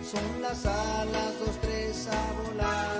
son las alas, dos, tres a volar.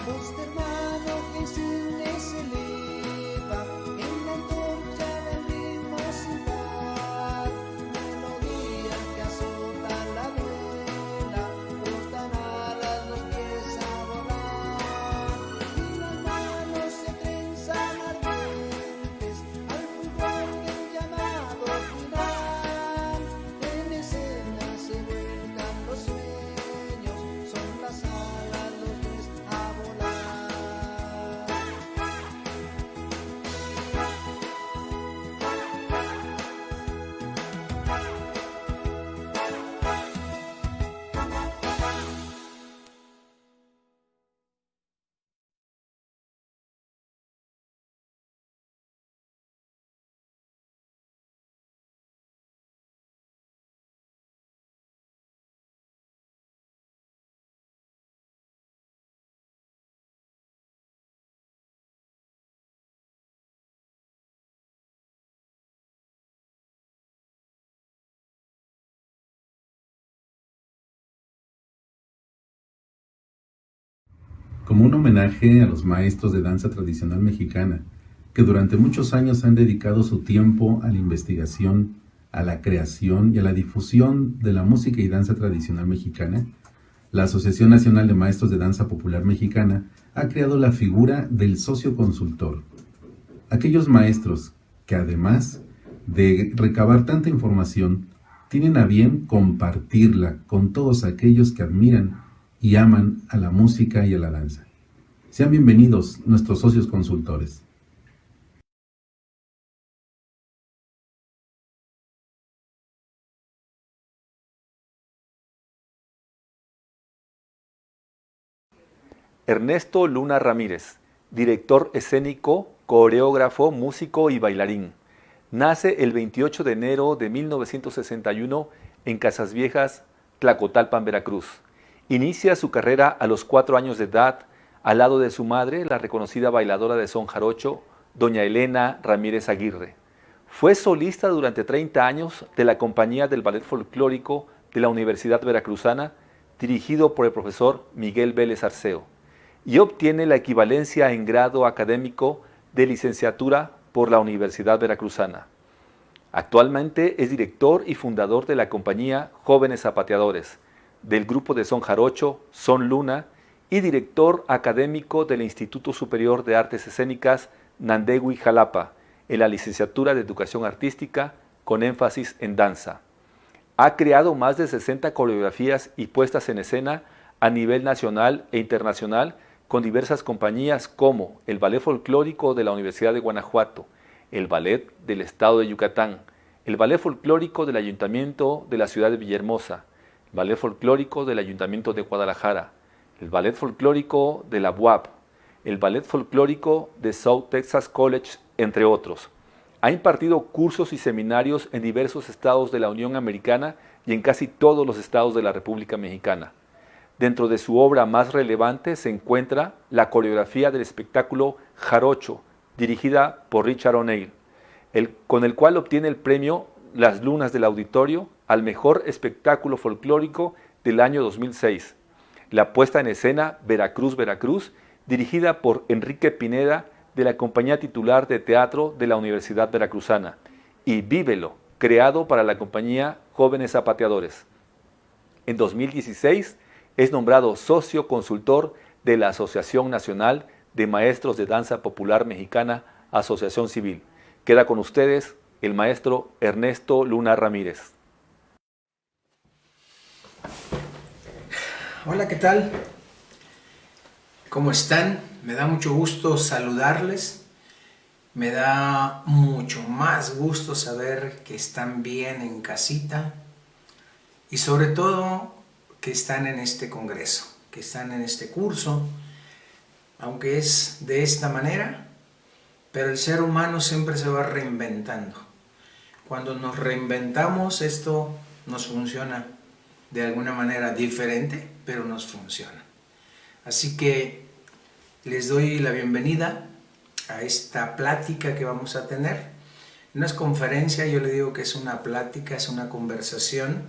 Voz de hermano que insigne se eleva en la antorcha del ritmo sin par, melodía que azota la duela, cortan alas los pies a volar, y las manos se trenzan ardientes al fulgor del llamado final. En escena se vuelcan los sueños, son las alas, los pies a volar. Como un homenaje a los maestros de danza tradicional mexicana, que durante muchos años han dedicado su tiempo a la investigación, a la creación y a la difusión de la música y danza tradicional mexicana, la Asociación Nacional de Maestros de Danza Popular Mexicana ha creado la figura del socio consultor. Aquellos maestros que, además de recabar tanta información, tienen a bien compartirla con todos aquellos que admiran y aman a la música y a la danza. Sean bienvenidos nuestros socios consultores. Ernesto Luna Ramírez, director escénico, coreógrafo, músico y bailarín. Nace el 28 de enero de 1961 en Casas Viejas, Tlacotalpan, Veracruz. Inicia su carrera a los 4 años de edad, al lado de su madre, la reconocida bailadora de son jarocho, doña Elena Ramírez Aguirre. Fue solista durante 30 años de la compañía del Ballet Folclórico de la Universidad Veracruzana, dirigido por el profesor Miguel Vélez Arceo, y obtiene la equivalencia en grado académico de licenciatura por la Universidad Veracruzana. Actualmente es director y fundador de la compañía Jóvenes Zapateadores, del grupo de son jarocho Son Luna y director académico del Instituto Superior de Artes Escénicas Nandegui Jalapa, en la licenciatura de Educación Artística con énfasis en danza. Ha creado más de 60 coreografías y puestas en escena a nivel nacional e internacional con diversas compañías como el Ballet Folclórico de la Universidad de Guanajuato, el Ballet del Estado de Yucatán, el Ballet Folclórico del Ayuntamiento de la Ciudad de Villahermosa, el Ballet Folclórico del Ayuntamiento de Guadalajara, el Ballet Folclórico de la UAP, el Ballet Folclórico de South Texas College, entre otros. Ha impartido cursos y seminarios en diversos estados de la Unión Americana y en casi todos los estados de la República Mexicana. Dentro de su obra más relevante se encuentra la coreografía del espectáculo Jarocho, dirigida por Richard O'Neill, con el cual obtiene el premio Las Lunas del Auditorio al mejor espectáculo folclórico del año 2006. La puesta en escena Veracruz, Veracruz, dirigida por Enrique Pineda de la compañía titular de teatro de la Universidad Veracruzana, y Vívelo, creado para la compañía Jóvenes Zapateadores. En 2016 es nombrado socio consultor de la Asociación Nacional de Maestros de Danza Popular Mexicana, Asociación Civil. Queda con ustedes el maestro Ernesto Luna Ramírez. Hola, ¿qué tal? ¿Cómo están? Me da mucho gusto saludarles. Me da mucho más gusto saber que están bien en casita y sobre todo que están en este congreso, que están en este curso, aunque es de esta manera, pero el ser humano siempre se va reinventando. Cuando nos reinventamos, esto nos funciona de alguna manera diferente, pero nos funciona. Así que les doy la bienvenida a esta plática que vamos a tener. No es conferencia, yo le digo que es una plática, es una conversación,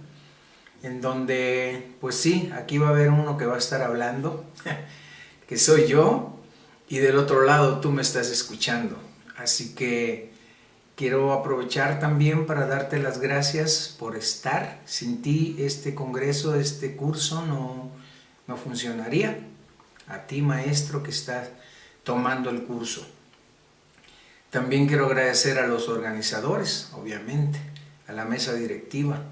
en donde, pues sí, aquí va a haber uno que va a estar hablando, que soy yo, y del otro lado tú me estás escuchando. Así que quiero aprovechar también para darte las gracias por estar. Sin ti este congreso, este curso no funcionaría. A ti, maestro, que estás tomando el curso. También quiero agradecer a los organizadores, obviamente, a la mesa directiva,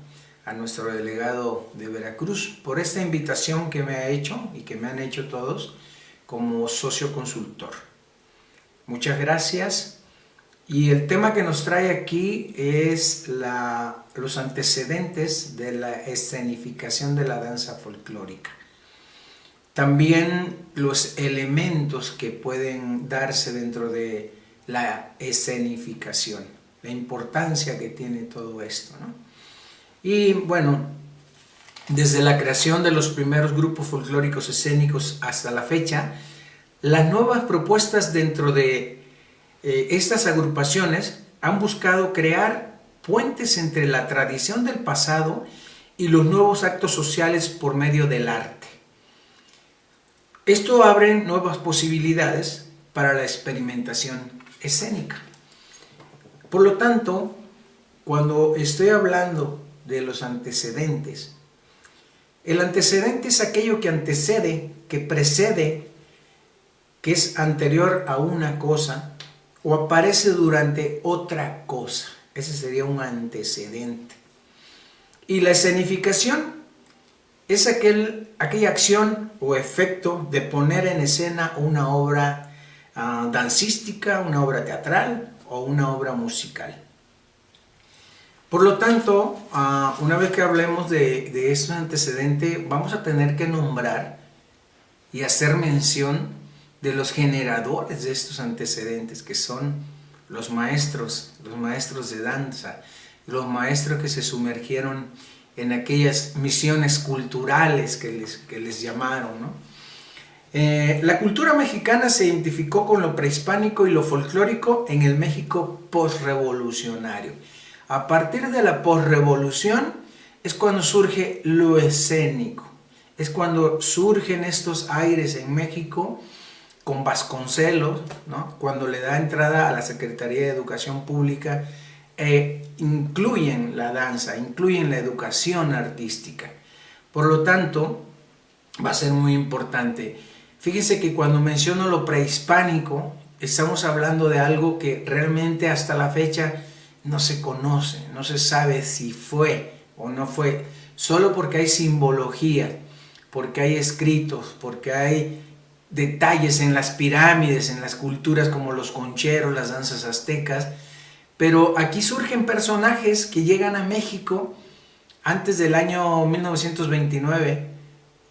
a nuestro delegado de Veracruz, por esta invitación que me ha hecho y que me han hecho todos como socio consultor. Muchas gracias. Y el tema que nos trae aquí es los antecedentes de la escenificación de la danza folclórica. También los elementos que pueden darse dentro de la escenificación, la importancia que tiene todo esto, ¿no? Y bueno, desde la creación de los primeros grupos folclóricos escénicos hasta la fecha, las nuevas propuestas dentro de estas agrupaciones han buscado crear puentes entre la tradición del pasado y los nuevos actos sociales por medio del arte. Esto abre nuevas posibilidades para la experimentación escénica. Por lo tanto, cuando estoy hablando de los antecedentes, el antecedente es aquello que antecede, que precede, que es anterior a una cosa, o aparece durante otra cosa. Ese sería un antecedente. Y la escenificación es aquella acción o efecto de poner en escena una obra dancística, una obra teatral o una obra musical. Por lo tanto, una vez que hablemos de este antecedente, vamos a tener que nombrar y hacer mención de los generadores de estos antecedentes, que son los maestros de danza, los maestros que se sumergieron en aquellas misiones culturales que les llamaron, ¿no? La cultura mexicana se identificó con lo prehispánico y lo folclórico en el México posrevolucionario. A partir de la posrevolución es cuando surge lo escénico, es cuando surgen estos aires en México, con Vasconcelos, ¿no? Cuando le da entrada a la Secretaría de Educación Pública, incluyen la danza, incluyen la educación artística. Por lo tanto, va a ser muy importante. Fíjense que cuando menciono lo prehispánico, estamos hablando de algo que realmente hasta la fecha no se conoce, no se sabe si fue o no fue, solo porque hay simbología, porque hay escritos, porque hay detalles en las pirámides, en las culturas como los concheros, las danzas aztecas, pero aquí surgen personajes que llegan a México antes del año 1929,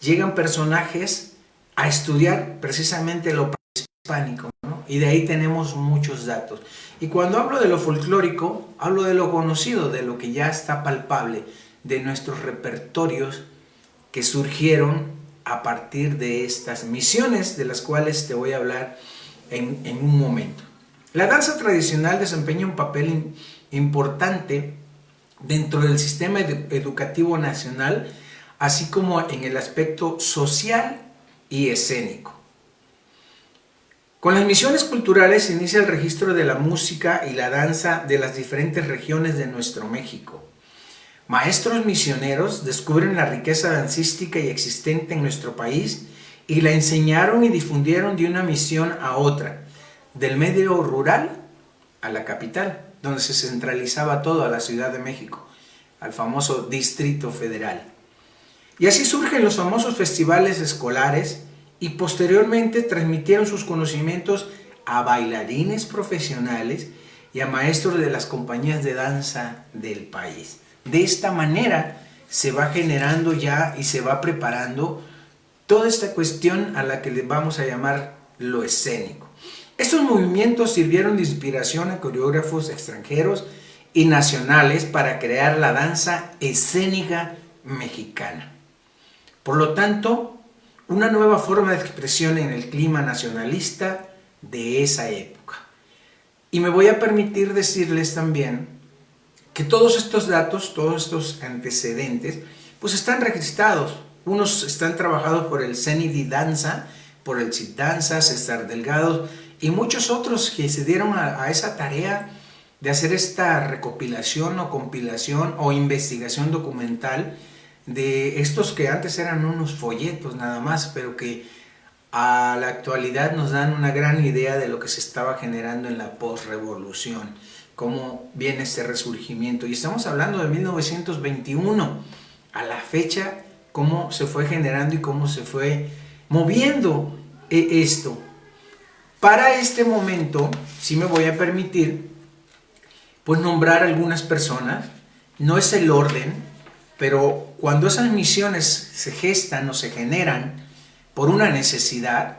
llegan personajes a estudiar precisamente lo prehispánico, ¿no? Y de ahí tenemos muchos datos. Y cuando hablo de lo folclórico, hablo de lo conocido, de lo que ya está palpable, de nuestros repertorios que surgieron a partir de estas misiones de las cuales te voy a hablar en un momento. La danza tradicional desempeña un papel importante dentro del sistema educativo nacional, así como en el aspecto social y escénico. Con las misiones culturales se inicia el registro de la música y la danza de las diferentes regiones de nuestro México. Maestros misioneros descubren la riqueza dancística y existente en nuestro país y la enseñaron y difundieron de una misión a otra, del medio rural a la capital, donde se centralizaba todo, a la Ciudad de México, al famoso Distrito Federal. Y así surgen los famosos festivales escolares y posteriormente transmitieron sus conocimientos a bailarines profesionales y a maestros de las compañías de danza del país. De esta manera se va generando ya y se va preparando toda esta cuestión a la que le vamos a llamar lo escénico. Estos movimientos sirvieron de inspiración a coreógrafos extranjeros y nacionales para crear la danza escénica mexicana. Por lo tanto, una nueva forma de expresión en el clima nacionalista de esa época. Y me voy a permitir decirles también que todos estos datos, todos estos antecedentes, pues están registrados. Unos están trabajados por el CENIDI Danza, por el CID Danza, César Delgado y muchos otros que se dieron a esa tarea de hacer esta recopilación o compilación o investigación documental de estos que antes eran unos folletos nada más, pero que a la actualidad nos dan una gran idea de lo que se estaba generando en la posrevolución, cómo viene este resurgimiento. Y estamos hablando de 1921, a la fecha, cómo se fue generando y cómo se fue moviendo esto. Para este momento, sí me voy a permitir, pues nombrar algunas personas, no es el orden, pero cuando esas misiones se gestan o se generan por una necesidad,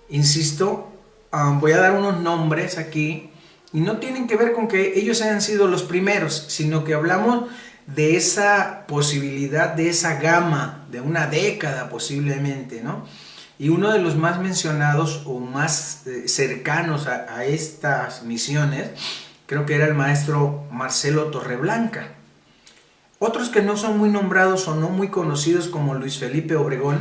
insisto, voy a dar unos nombres aquí, y no tienen que ver con que ellos hayan sido los primeros, sino que hablamos de esa posibilidad, de esa gama, de una década posiblemente, ¿no? Y uno de los más mencionados o más cercanos a estas misiones, creo que era el maestro Marcelo Torreblanca. Otros que no son muy nombrados o no muy conocidos como Luis Felipe Obregón,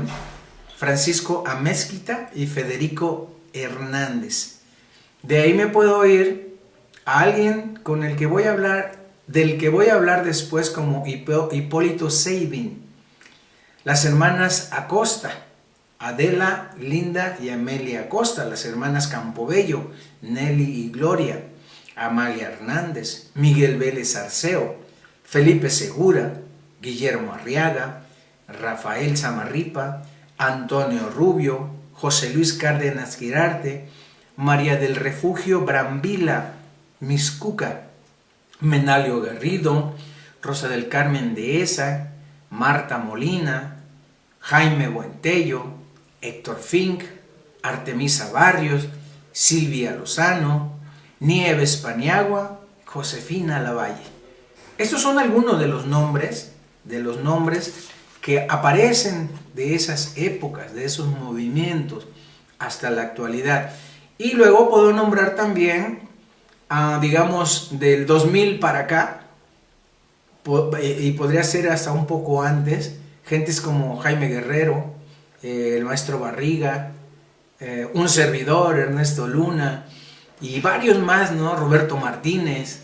Francisco Amezquita y Federico Hernández. De ahí me puedo ir a alguien con el que voy a hablar, del que voy a hablar después, como Hipólito Seivin, las hermanas Acosta, Adela, Linda y Amelia Acosta, las hermanas Campobello, Nelly y Gloria, Amalia Hernández, Miguel Vélez Arceo, Felipe Segura, Guillermo Arriaga, Rafael Zamarripa, Antonio Rubio, José Luis Cárdenas Girarte, María del Refugio Brambila Mizcuca, Menalio Garrido, Rosa del Carmen Dehesa, Marta Molina, Jaime Buentello, Héctor Fink, Artemisa Barrios, Silvia Lozano, Nieves Paniagua, Josefina Lavalle. Estos son algunos de los nombres que aparecen de esas épocas, de esos movimientos hasta la actualidad. Y luego puedo nombrar también, digamos, del 2000 para acá, y podría ser hasta un poco antes, gentes como Jaime Guerrero, el maestro Barriga, un servidor, Ernesto Luna, y varios más, ¿no? Roberto Martínez,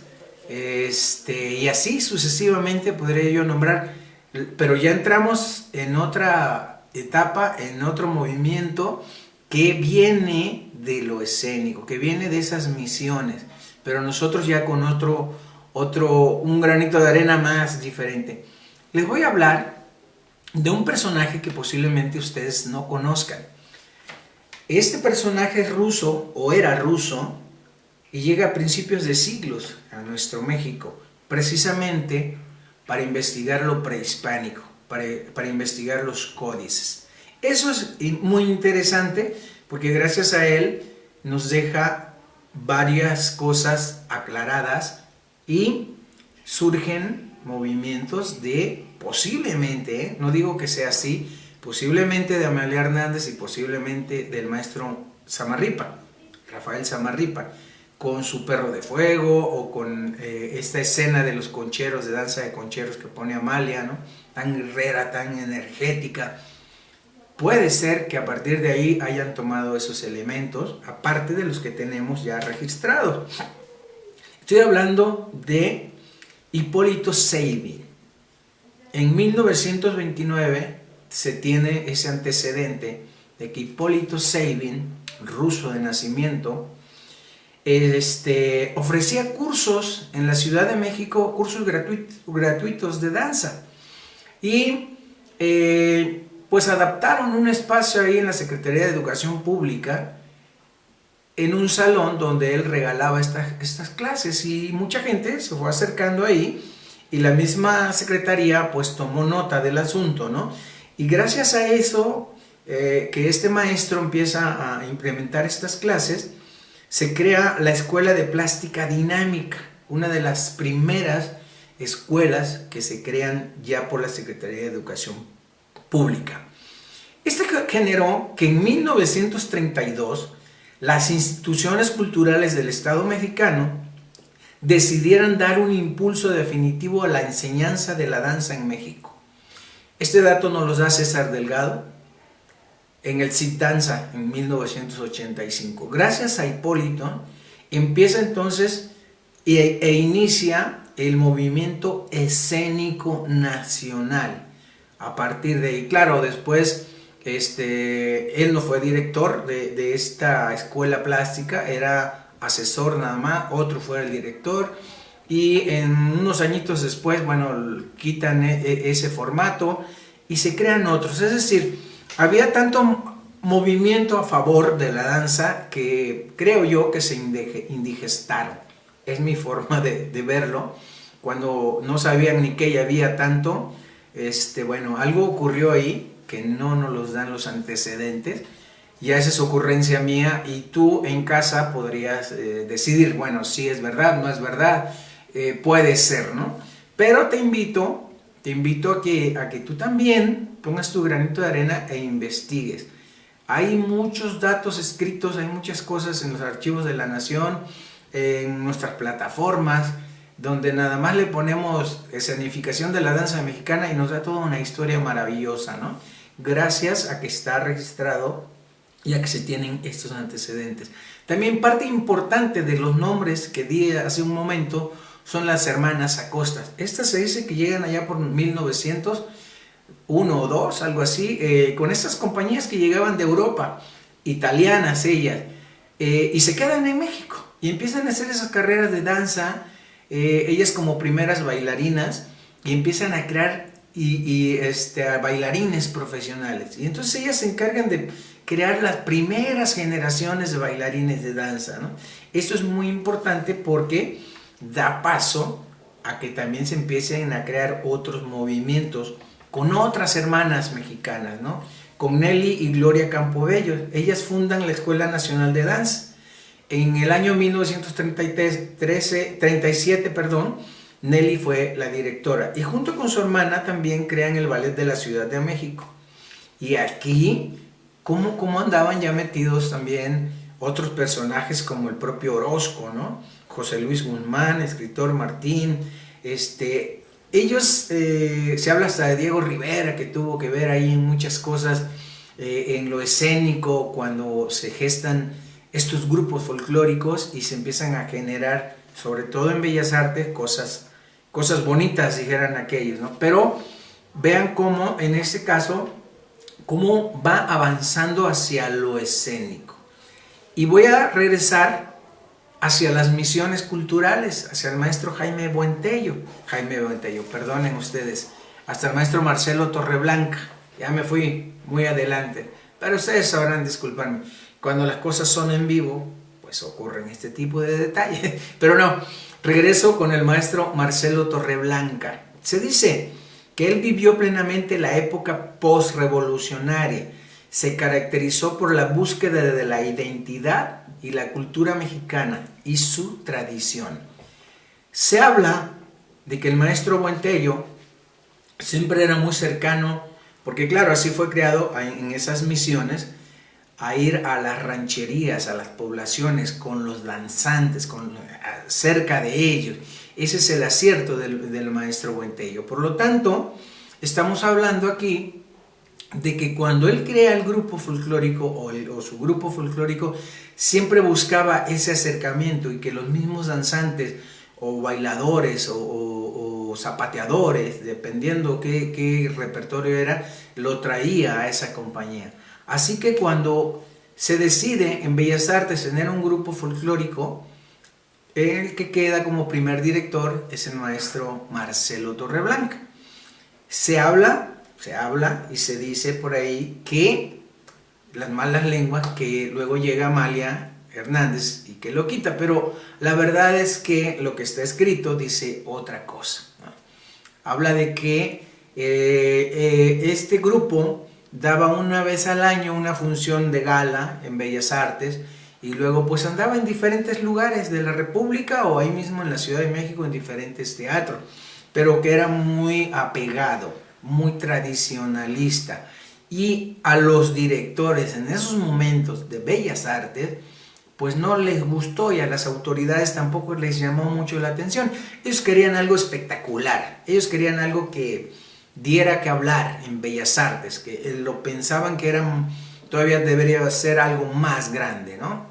y así sucesivamente podría yo nombrar, pero ya entramos en otra etapa, en otro movimiento que viene de lo escénico, que viene de esas misiones, pero nosotros ya con un granito de arena más diferente. Les voy a hablar de un personaje que posiblemente ustedes no conozcan. Este personaje es ruso, o era ruso, y llega a principios de siglos a nuestro México, precisamente para investigar lo prehispánico, para investigar los códices. Eso es muy interesante porque gracias a él nos deja varias cosas aclaradas y surgen movimientos de posiblemente, no digo que sea así, posiblemente de Amalia Hernández y posiblemente del maestro Zamarripa, Rafael Zamarripa, con su Perro de Fuego o con esta escena de los concheros, de danza de concheros que pone Amalia, ¿no? Tan guerrera, tan energética. Puede ser que a partir de ahí hayan tomado esos elementos, aparte de los que tenemos ya registrados. Estoy hablando de Hipólito Seivin. En 1929 se tiene ese antecedente de que Hipólito Seivin, ruso de nacimiento, ofrecía cursos en la Ciudad de México, cursos gratuitos de danza. Y pues adaptaron un espacio ahí en la Secretaría de Educación Pública, en un salón donde él regalaba estas clases, y mucha gente se fue acercando ahí, y la misma secretaría pues tomó nota del asunto, ¿no? Y gracias a eso, que este maestro empieza a implementar estas clases, se crea la Escuela de Plástica Dinámica, una de las primeras escuelas que se crean ya por la Secretaría de Educación Pública. Esto generó que en 1932 las instituciones culturales del Estado mexicano decidieran dar un impulso definitivo a la enseñanza de la danza en México. Este dato nos lo da César Delgado en el CIT Danza en 1985. Gracias a Hipólito empieza entonces e inicia el movimiento escénico nacional. A partir de ahí, claro, después él no fue director de esta escuela plástica, era asesor nada más, otro fue el director, y en unos añitos después, bueno, quitan ese formato y se crean otros. Es decir, había tanto movimiento a favor de la danza que creo yo que se indigestaron. Es mi forma de verlo. Cuando no sabían ni qué había tanto, bueno, algo ocurrió ahí que no nos los dan los antecedentes. Ya esa es ocurrencia mía, y tú en casa podrías decidir, bueno, si es verdad, no es verdad, puede ser, ¿no? Pero te invito a que tú también pongas tu granito de arena e investigues. Hay muchos datos escritos, hay muchas cosas en los archivos de la Nación, en nuestras plataformas, donde nada más le ponemos escenificación de la danza mexicana y nos da toda una historia maravillosa, ¿no? Gracias a que está registrado y a que se tienen estos antecedentes. También parte importante de los nombres que di hace un momento son las hermanas Acosta. Estas se dice que llegan allá por 1901 o 2, algo así, con estas compañías que llegaban de Europa, italianas ellas, y se quedan en México y empiezan a hacer esas carreras de danza, ellas como primeras bailarinas, y empiezan a crear a bailarines profesionales. Y entonces ellas se encargan de crear las primeras generaciones de bailarines de danza, ¿no? Esto es muy importante porque da paso a que también se empiecen a crear otros movimientos con otras hermanas mexicanas, ¿no? Con Nelly y Gloria Campobello. Ellas fundan la Escuela Nacional de Danza. En el año 1937, Nelly fue la directora, y junto con su hermana también crean el Ballet de la Ciudad de México. Y aquí, ¿cómo andaban ya metidos también otros personajes como el propio Orozco, ¿no? José Luis Guzmán, escritor Martín, ellos, se habla hasta de Diego Rivera, que tuvo que ver ahí en muchas cosas, en lo escénico, cuando se gestan estos grupos folclóricos y se empiezan a generar, sobre todo en Bellas Artes, cosas bonitas, dijeran aquellos, ¿no? Pero vean cómo, en este caso, cómo va avanzando hacia lo escénico. Y voy a regresar hacia las misiones culturales, hacia el maestro Jaime Buentello, perdonen ustedes, hasta el maestro Marcelo Torreblanca. Ya me fui muy adelante, pero ustedes sabrán disculparme. Cuando las cosas son en vivo, pues ocurren este tipo de detalles. Pero no, regreso con el maestro Marcelo Torreblanca. Se dice que él vivió plenamente la época post-revolucionaria. Se caracterizó por la búsqueda de la identidad y la cultura mexicana y su tradición. Se habla de que el maestro Buentello siempre era muy cercano, porque claro, así fue creado en esas misiones, a ir a las rancherías, a las poblaciones, con los danzantes, cerca de ellos. Ese es el acierto del maestro Buentello. Por lo tanto, estamos hablando aquí de que cuando él crea el grupo folclórico o su grupo folclórico, siempre buscaba ese acercamiento, y que los mismos danzantes o bailadores o zapateadores, dependiendo qué repertorio era, lo traía a esa compañía. Así que cuando se decide en Bellas Artes tener un grupo folclórico, el que queda como primer director es el maestro Marcelo Torreblanca. Se habla se habla y se dice por ahí que las malas lenguas, que luego llega Amalia Hernández y que lo quita, pero la verdad es que lo que está escrito dice otra cosa, ¿no? Habla de que este grupo daba una vez al año una función de gala en Bellas Artes y luego pues andaba en diferentes lugares de la República o ahí mismo en la Ciudad de México en diferentes teatros, pero que era muy apegado, muy tradicionalista, y a los directores en esos momentos de Bellas Artes pues no les gustó y a las autoridades tampoco les llamó mucho la atención. Ellos querían algo espectacular, ellos querían algo que diera que hablar en Bellas Artes, que lo pensaban que todavía debería ser algo más grande, ¿no?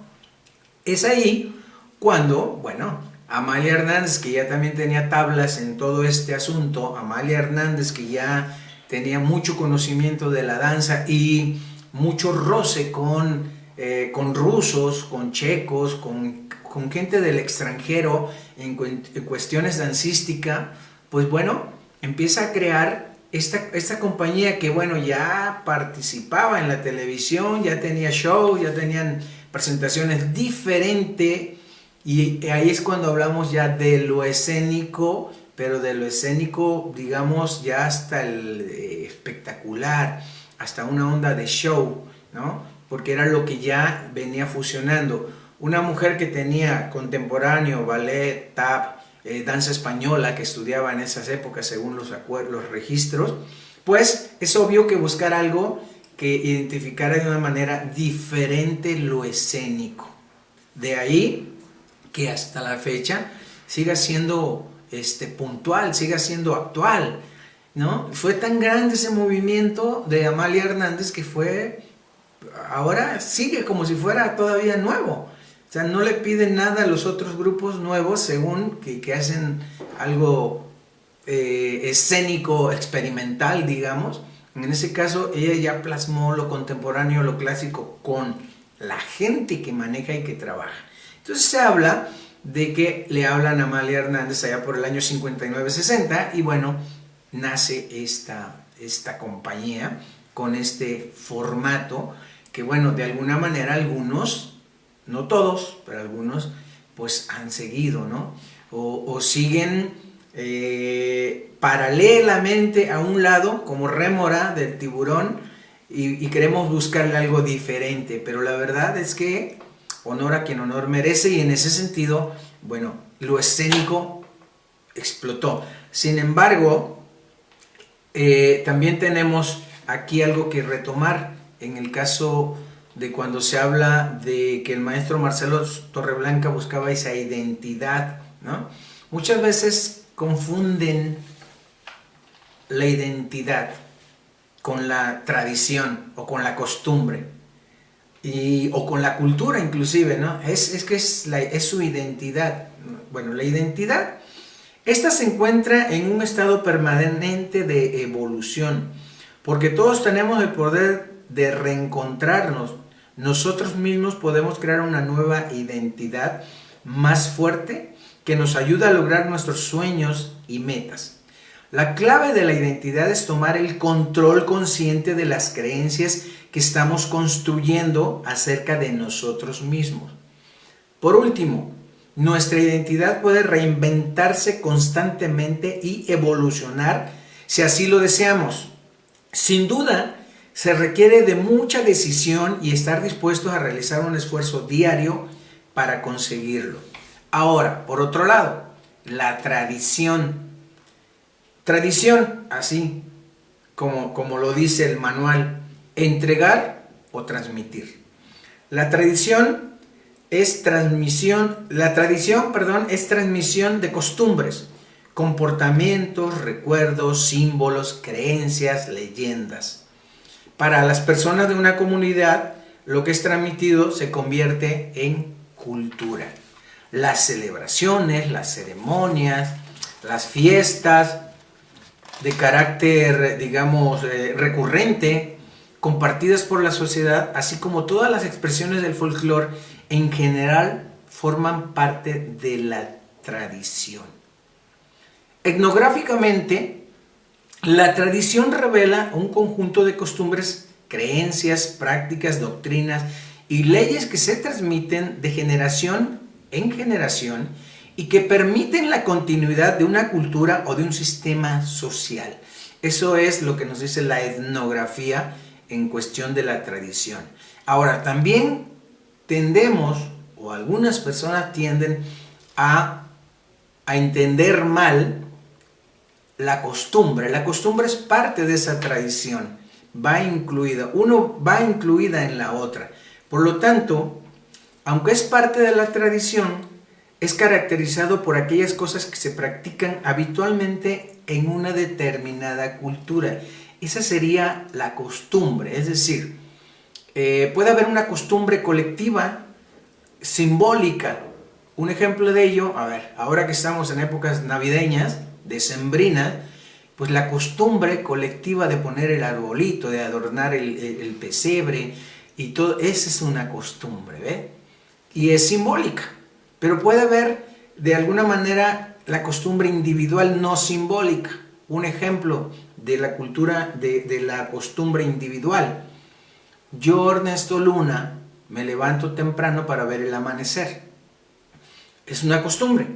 Es ahí cuando, bueno, Amalia Hernández, que ya también tenía tablas en todo este asunto, Amalia Hernández, que ya tenía mucho conocimiento de la danza y mucho roce con rusos, con checos, con gente del extranjero en cuestiones dancísticas, pues bueno, empieza a crear esta compañía que bueno, ya participaba en la televisión, ya tenía shows, ya tenían presentaciones diferentes, y ahí es cuando hablamos ya de lo escénico, pero de lo escénico, digamos, ya hasta el espectacular, hasta una onda de show, ¿no? Porque era lo que ya venía fusionando. Una mujer que tenía contemporáneo, ballet, tap, danza española, que estudiaba en esas épocas según los registros, pues es obvio que buscar algo que identificara de una manera diferente lo escénico. De ahí que hasta la fecha siga siendo puntual, siga siendo actual, ¿no? Fue tan grande ese movimiento de Amalia Hernández que ahora sigue como si fuera todavía nuevo. O sea, no le piden nada a los otros grupos nuevos según que hacen algo escénico, experimental, digamos. En ese caso, ella ya plasmó lo contemporáneo, lo clásico, con la gente que maneja y que trabaja. Entonces se habla de que le hablan a Amalia Hernández allá por el año 59-60 y bueno, nace esta compañía con este formato que bueno, de alguna manera algunos, no todos, pero algunos pues han seguido, ¿no? O siguen paralelamente a un lado, como rémora del tiburón, y queremos buscarle algo diferente, pero la verdad es que honor a quien honor merece, y en ese sentido, bueno, lo escénico explotó. Sin embargo, también tenemos aquí algo que retomar en el caso de cuando se habla de que el maestro Marcelo Torreblanca buscaba esa identidad, ¿no? Muchas veces confunden la identidad con la tradición o con la costumbre o con la cultura inclusive, ¿no? Es que es su identidad. Bueno, la identidad, esta se encuentra en un estado permanente de evolución, porque todos tenemos el poder de reencontrarnos. Nosotros mismos podemos crear una nueva identidad más fuerte que nos ayuda a lograr nuestros sueños y metas. La clave de la identidad es tomar el control consciente de las creencias que estamos construyendo acerca de nosotros mismos. Por último, nuestra identidad puede reinventarse constantemente y evolucionar si así lo deseamos. Sin duda, se requiere de mucha decisión y estar dispuestos a realizar un esfuerzo diario para conseguirlo. Ahora, por otro lado, la tradición. Tradición, así como lo dice el manual, entregar o transmitir. La tradición es transmisión de costumbres, comportamientos, recuerdos, símbolos, creencias, leyendas. Para las personas de una comunidad, lo que es transmitido se convierte en cultura. Las celebraciones, las ceremonias, las fiestas de carácter, digamos, recurrente, compartidas por la sociedad, así como todas las expresiones del folclore, en general forman parte de la tradición. Etnográficamente, La tradición revela un conjunto de costumbres, creencias, prácticas, doctrinas y leyes que se transmiten de generación en generación y que permiten la continuidad de una cultura o de un sistema social. Eso es lo que nos dice la etnografía en cuestión de la tradición. Ahora, también tendemos, o algunas personas tienden a entender mal la costumbre. La costumbre es parte de esa tradición, va incluida, uno va incluida en la otra. Por lo tanto, aunque es parte de la tradición, es caracterizado por aquellas cosas que se practican habitualmente en una determinada cultura. Esa sería la costumbre, es decir, puede haber una costumbre colectiva, simbólica. Un ejemplo de ello, ahora que estamos en épocas navideñas, decembrinas, pues la costumbre colectiva de poner el arbolito, de adornar el pesebre y todo, esa es una costumbre, ¿ve? Y es simbólica, pero puede haber de alguna manera la costumbre individual no simbólica. Un ejemplo de la cultura, de la costumbre individual. Yo, Ernesto Luna, me levanto temprano para ver el amanecer. Es una costumbre.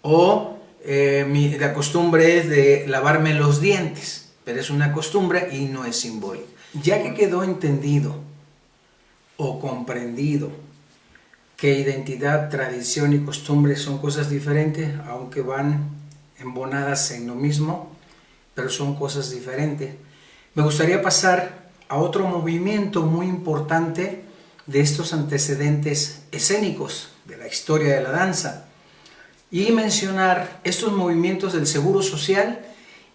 O la costumbre es de lavarme los dientes, pero es una costumbre y no es simbólica. Ya que quedó entendido o comprendido que identidad, tradición y costumbre son cosas diferentes, aunque van embonadas en lo mismo, pero son cosas diferentes, me gustaría pasar a otro movimiento muy importante de estos antecedentes escénicos de la historia de la danza, y mencionar estos movimientos del seguro social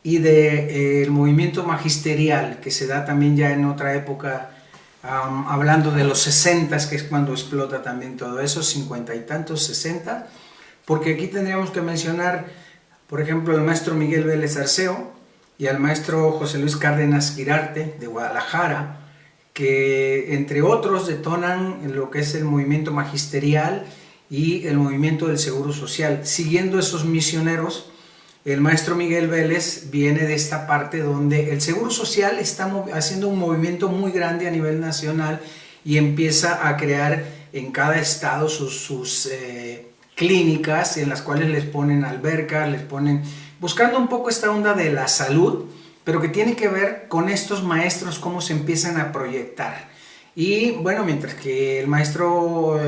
y del movimiento magisterial que se da también ya en otra época, hablando de los 60s, que es cuando explota también todo eso, 50 y tantos, 60, porque aquí tendríamos que mencionar, por ejemplo, al maestro Miguel Vélez Arceo y al maestro José Luis Cárdenas Quirarte de Guadalajara, que entre otros detonan lo que es el movimiento magisterial y el movimiento del seguro social. Siguiendo esos misioneros, el maestro Miguel Vélez viene de esta parte donde el seguro social está haciendo un movimiento muy grande a nivel nacional y empieza a crear en cada estado sus clínicas en las cuales les ponen albercas, buscando un poco esta onda de la salud, pero que tiene que ver con estos maestros, cómo se empiezan a proyectar. Y bueno, mientras que el maestro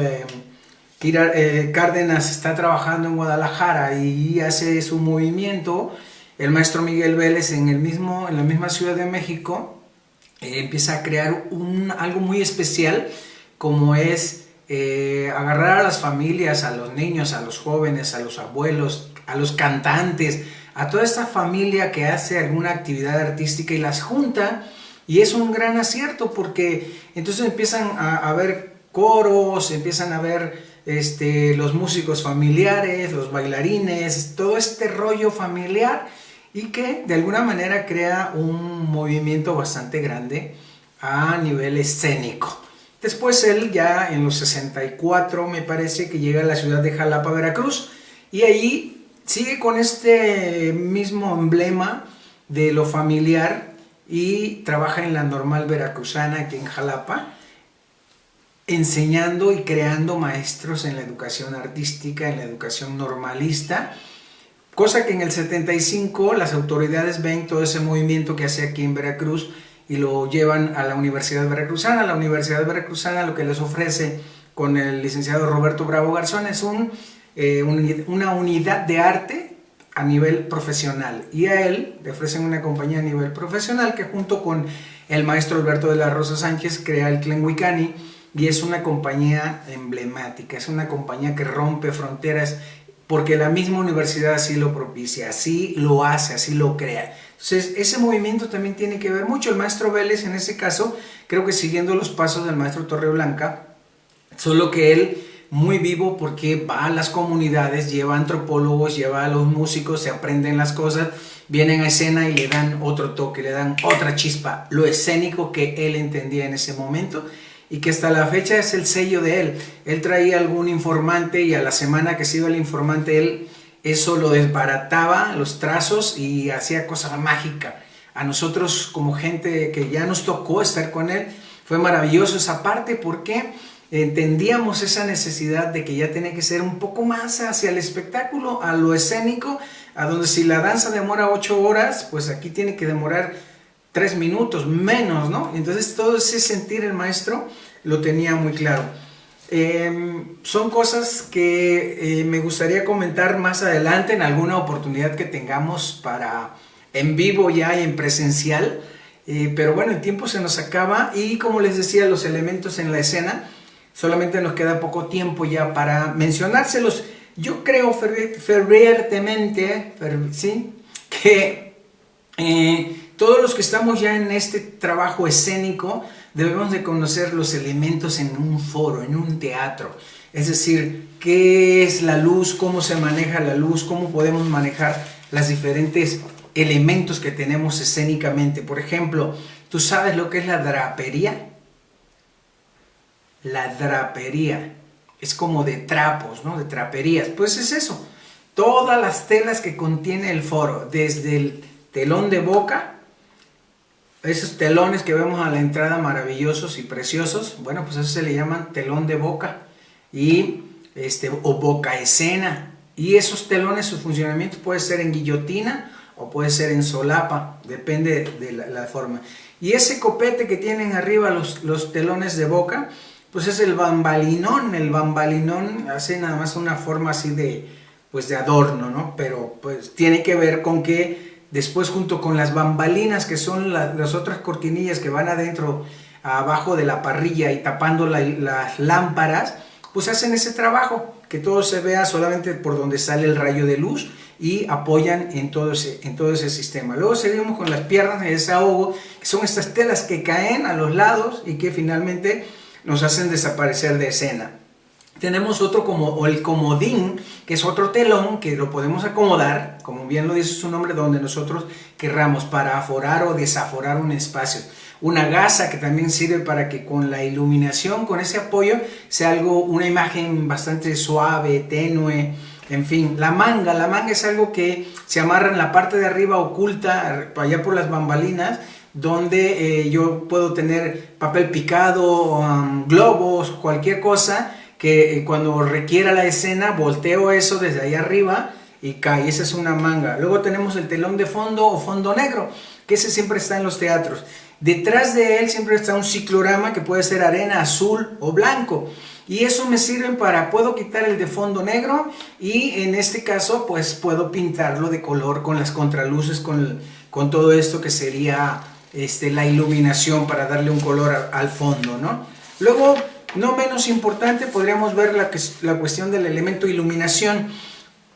Cárdenas está trabajando en Guadalajara y hace su movimiento, el maestro Miguel Vélez en la misma Ciudad de México empieza a crear algo muy especial, como es agarrar a las familias, a los niños, a los jóvenes, a los abuelos, a los cantantes, a toda esta familia que hace alguna actividad artística y las junta, y es un gran acierto porque entonces empiezan a ver coros, empiezan a ver los músicos familiares, los bailarines, todo este rollo familiar, y que de alguna manera crea un movimiento bastante grande a nivel escénico. Después él ya en los 64 me parece que llega a la ciudad de Jalapa, Veracruz, y ahí sigue con este mismo emblema de lo familiar y trabaja en la Normal Veracruzana aquí en Jalapa, enseñando y creando maestros en la educación artística, en la educación normalista, cosa que en el 75 las autoridades ven todo ese movimiento que hace aquí en Veracruz y lo llevan a la Universidad Veracruzana. La Universidad Veracruzana lo que les ofrece con el licenciado Roberto Bravo Garzón es una unidad de arte a nivel profesional, y a él le ofrecen una compañía a nivel profesional que junto con el maestro Alberto de la Rosa Sánchez crea el Tlenhuicani, y es una compañía emblemática, es una compañía que rompe fronteras porque la misma universidad así lo propicia, así lo hace, así lo crea. Entonces ese movimiento también tiene que ver mucho. El maestro Vélez en ese caso, creo que siguiendo los pasos del maestro Torreblanca, solo que él muy vivo porque va a las comunidades, lleva antropólogos, lleva a los músicos, se aprenden las cosas, vienen a escena y le dan otro toque, le dan otra chispa, lo escénico que él entendía en ese momento, y que hasta la fecha es el sello de él. Él traía algún informante y a la semana que se iba el informante, él eso lo desbarataba, los trazos, y hacía cosa mágica. A nosotros como gente que ya nos tocó estar con él, fue maravilloso esa parte porque entendíamos esa necesidad de que ya tenía que ser un poco más hacia el espectáculo, a lo escénico, a donde si la danza demora 8 horas, pues aquí tiene que demorar 3 minutos, menos, ¿no? Entonces todo ese sentir el maestro lo tenía muy claro. Son cosas que me gustaría comentar más adelante en alguna oportunidad que tengamos para en vivo ya y en presencial, pero bueno, el tiempo se nos acaba y como les decía, los elementos en la escena, solamente nos queda poco tiempo ya para mencionárselos. Yo creo fervientemente, ¿sí?, que todos los que estamos ya en este trabajo escénico debemos de conocer los elementos en un foro, en un teatro. Es decir, qué es la luz, cómo se maneja la luz, cómo podemos manejar los diferentes elementos que tenemos escénicamente. Por ejemplo, ¿tú sabes lo que es la drapería? La drapería es como de trapos, ¿no? De traperías. Pues es eso. Todas las telas que contiene el foro, desde el telón de boca, esos telones que vemos a la entrada maravillosos y preciosos, bueno, pues eso se le llaman telón de boca y o boca escena. Y esos telones, su funcionamiento puede ser en guillotina o puede ser en solapa, depende de la forma. Y ese copete que tienen arriba los telones de boca, pues es el bambalinón. El bambalinón hace nada más una forma así de adorno, ¿no? Pero pues tiene que ver con que después, junto con las bambalinas, que son las otras cortinillas que van adentro, abajo de la parrilla y tapando las lámparas, pues hacen ese trabajo, que todo se vea solamente por donde sale el rayo de luz y apoyan en todo ese sistema. Luego seguimos con las piernas de desahogo, que son estas telas que caen a los lados y que finalmente nos hacen desaparecer de escena. Tenemos otro como el comodín, que es otro telón que lo podemos acomodar, como bien lo dice su nombre, donde nosotros querramos, para aforar o desaforar un espacio. Una gasa que también sirve para que con la iluminación, con ese apoyo, sea una imagen bastante suave, tenue. En fin, la manga es algo que se amarra en la parte de arriba oculta, allá por las bambalinas, donde yo puedo tener papel picado, globos, cualquier cosa, que cuando requiera la escena volteo eso desde ahí arriba y cae. Esa es una manga. Luego tenemos el telón de fondo o fondo negro, que ese siempre está en los teatros. Detrás de él siempre está un ciclorama que puede ser arena azul o blanco, y eso me sirve puedo quitar el de fondo negro y en este caso pues puedo pintarlo de color con las contraluces, con todo esto que sería la iluminación para darle un color al fondo, ¿no? Luego, no menos importante, podríamos ver la cuestión del elemento iluminación.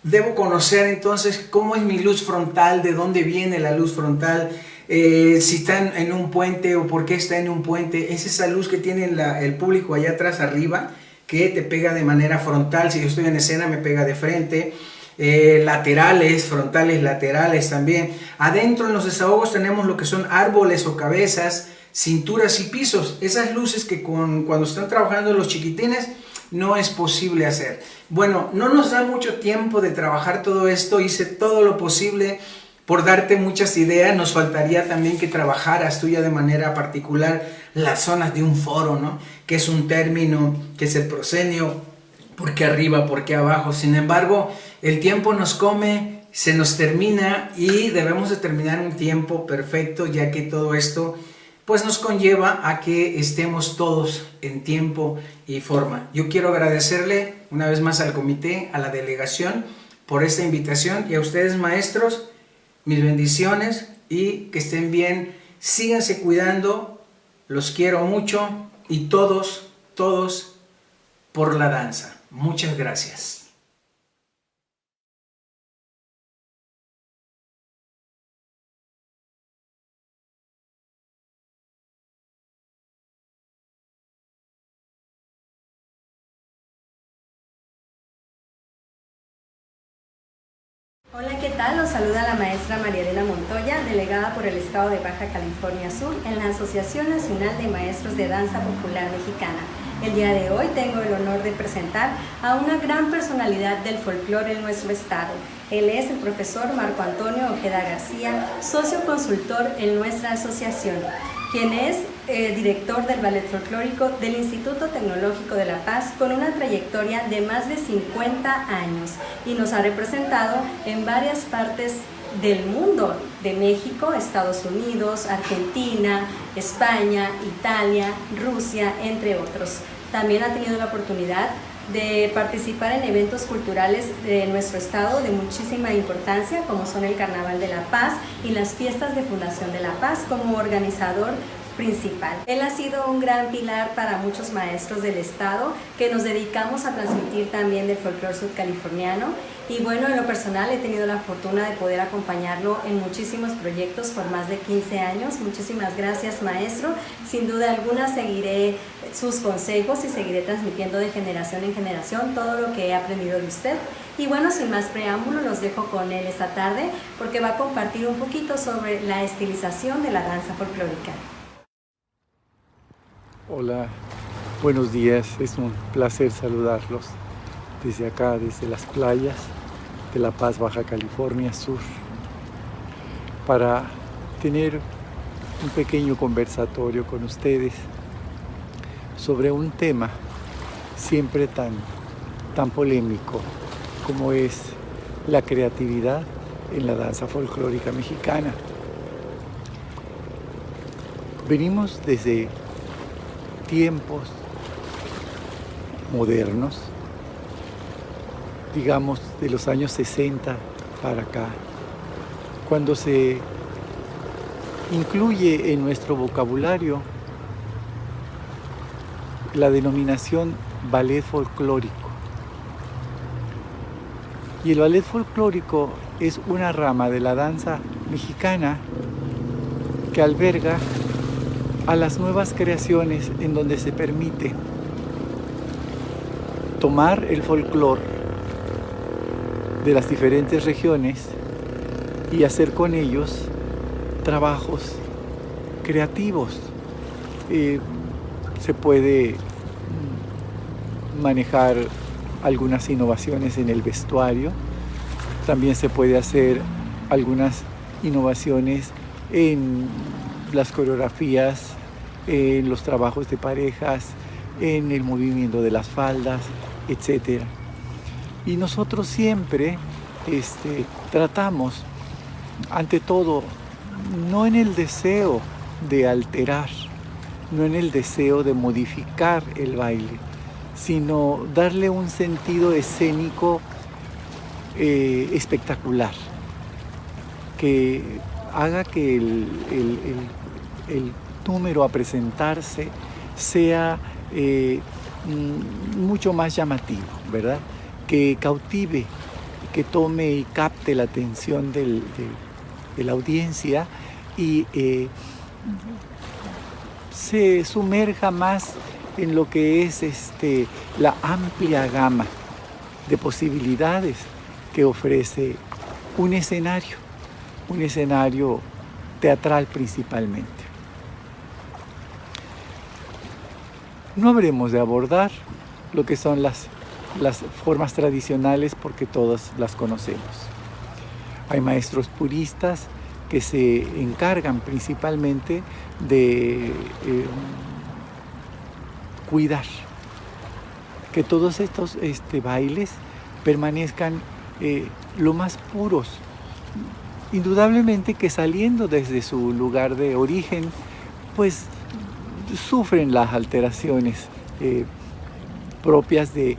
Debo conocer entonces cómo es mi luz frontal, de dónde viene la luz frontal, si está en un puente o por qué está en un puente. Es esa luz que tiene el público allá atrás arriba, que te pega de manera frontal. Si yo estoy en escena me pega de frente. Laterales, frontales, laterales también. Adentro en los desahogos tenemos lo que son árboles o cabezas, cinturas y pisos. Esas luces que cuando están trabajando los chiquitines no es posible hacer. Bueno, no nos da mucho tiempo de trabajar todo esto. Hice todo lo posible por darte muchas ideas. Nos faltaría también que trabajaras tú ya de manera particular las zonas de un foro, ¿no? ¿Qué es un término? ¿Qué es el proscenio? ¿Por qué arriba? ¿Por qué abajo? Sin embargo, el tiempo nos come, se nos termina y debemos de terminar un tiempo perfecto, ya que todo esto pues nos conlleva a que estemos todos en tiempo y forma. Yo quiero agradecerle una vez más al comité, a la delegación por esta invitación, y a ustedes, maestros, mis bendiciones y que estén bien. Síganse cuidando, los quiero mucho, y todos por la danza. Muchas gracias. Hola, ¿qué tal? Los saluda la maestra María Elena Montoya, delegada por el Estado de Baja California Sur en la Asociación Nacional de Maestros de Danza Popular Mexicana. El día de hoy tengo el honor de presentar a una gran personalidad del folclore en nuestro estado. Él es el profesor Marco Antonio Ojeda García, socio consultor en nuestra asociación, quien es director del Ballet Folclórico del Instituto Tecnológico de La Paz, con una trayectoria de más de 50 años y nos ha representado en varias partes del mundo, de México, Estados Unidos, Argentina, España, Italia, Rusia, entre otros. También ha tenido la oportunidad de participar en eventos culturales de nuestro estado de muchísima importancia, como son el Carnaval de La Paz y las fiestas de Fundación de La Paz, como organizador principal. Él ha sido un gran pilar para muchos maestros del estado que nos dedicamos a transmitir también del folclore sudcaliforniano, y bueno, en lo personal he tenido la fortuna de poder acompañarlo en muchísimos proyectos por más de 15 años. Muchísimas gracias, maestro. Sin duda alguna seguiré sus consejos y seguiré transmitiendo de generación en generación todo lo que he aprendido de usted. Y bueno, sin más preámbulo, los dejo con él esta tarde porque va a compartir un poquito sobre la estilización de la danza folclórica. Hola, buenos días, es un placer saludarlos desde acá, desde las playas de La Paz, Baja California Sur, para tener un pequeño conversatorio con ustedes sobre un tema siempre tan polémico como es la creatividad en la danza folclórica mexicana. Venimos desde tiempos modernos, digamos de los años 60 para acá, cuando se incluye en nuestro vocabulario la denominación ballet folclórico. Y el ballet folclórico es una rama de la danza mexicana que alberga a las nuevas creaciones en donde se permite tomar el folclore de las diferentes regiones y hacer con ellos trabajos creativos. Se puede manejar algunas innovaciones en el vestuario, también se puede hacer algunas innovaciones en las coreografías, en los trabajos de parejas, en el movimiento de las faldas, etc. Y nosotros siempre tratamos, ante todo, no en el deseo de alterar, no en el deseo de modificar el baile, sino darle un sentido escénico espectacular, que haga que el número a presentarse sea mucho más llamativo, ¿verdad? Que cautive, que tome y capte la atención de la audiencia y se sumerja más en lo que es la amplia gama de posibilidades que ofrece un escenario teatral principalmente. No habremos de abordar lo que son las formas tradicionales porque todas las conocemos. Hay maestros puristas que se encargan principalmente de cuidar que todos estos bailes permanezcan lo más puros. Indudablemente que saliendo desde su lugar de origen, pues sufren las alteraciones propias del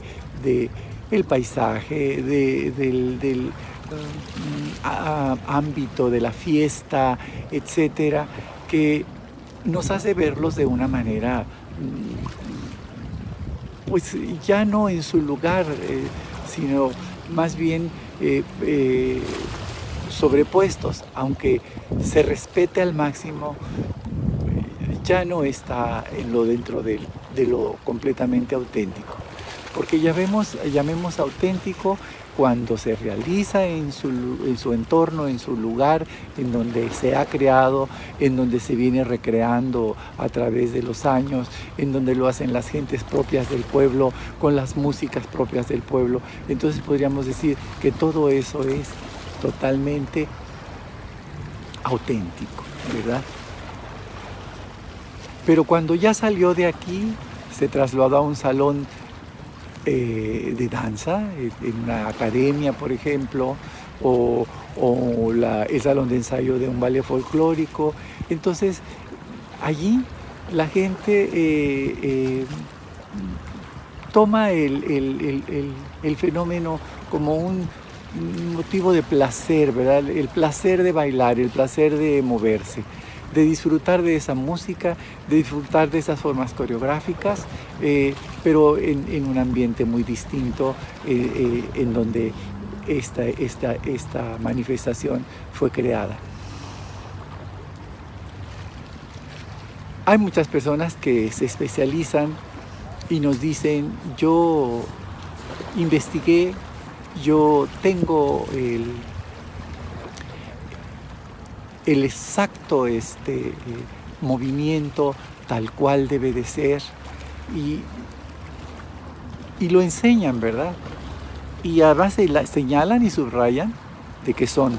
paisaje, del ámbito de la fiesta, etcétera, que nos hace verlos de una manera pues ya no en su lugar, sino más bien sobrepuestos, aunque se respete al máximo, ya no está dentro de lo completamente auténtico. Porque llamemos auténtico cuando se realiza en su entorno, en su lugar, en donde se ha creado, en donde se viene recreando a través de los años, en donde lo hacen las gentes propias del pueblo, con las músicas propias del pueblo. Entonces podríamos decir que todo eso es totalmente auténtico, ¿verdad? Pero cuando ya salió de aquí, se trasladó a un salón de danza, en una academia, por ejemplo, o el salón de ensayo de un ballet folclórico. Entonces, allí la gente toma el fenómeno como un motivo de placer, ¿verdad? El placer de bailar, el placer de moverse, de disfrutar de esa música, de disfrutar de esas formas coreográficas, pero en un ambiente muy distinto, en donde esta manifestación fue creada. Hay muchas personas que se especializan y nos dicen: yo investigué, yo tengo el exacto movimiento tal cual debe de ser, y lo enseñan, ¿verdad? Y además señalan y subrayan de que son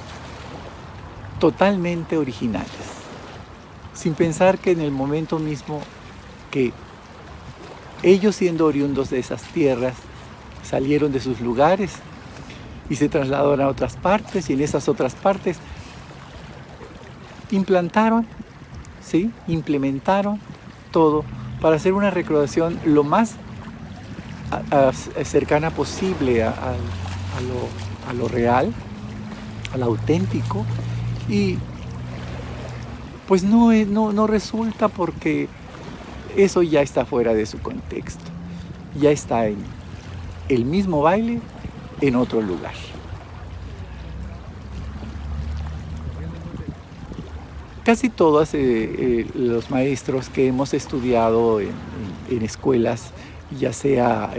totalmente originales, sin pensar que en el momento mismo que ellos, siendo oriundos de esas tierras, salieron de sus lugares y se trasladaron a otras partes, y en esas otras partes implantaron, ¿sí? Implementaron todo para hacer una recreación lo más cercana posible a lo real, a lo auténtico, y pues no resulta, porque eso ya está fuera de su contexto, ya está en el mismo baile en otro lugar. Casi todos los maestros que hemos estudiado en escuelas, ya sea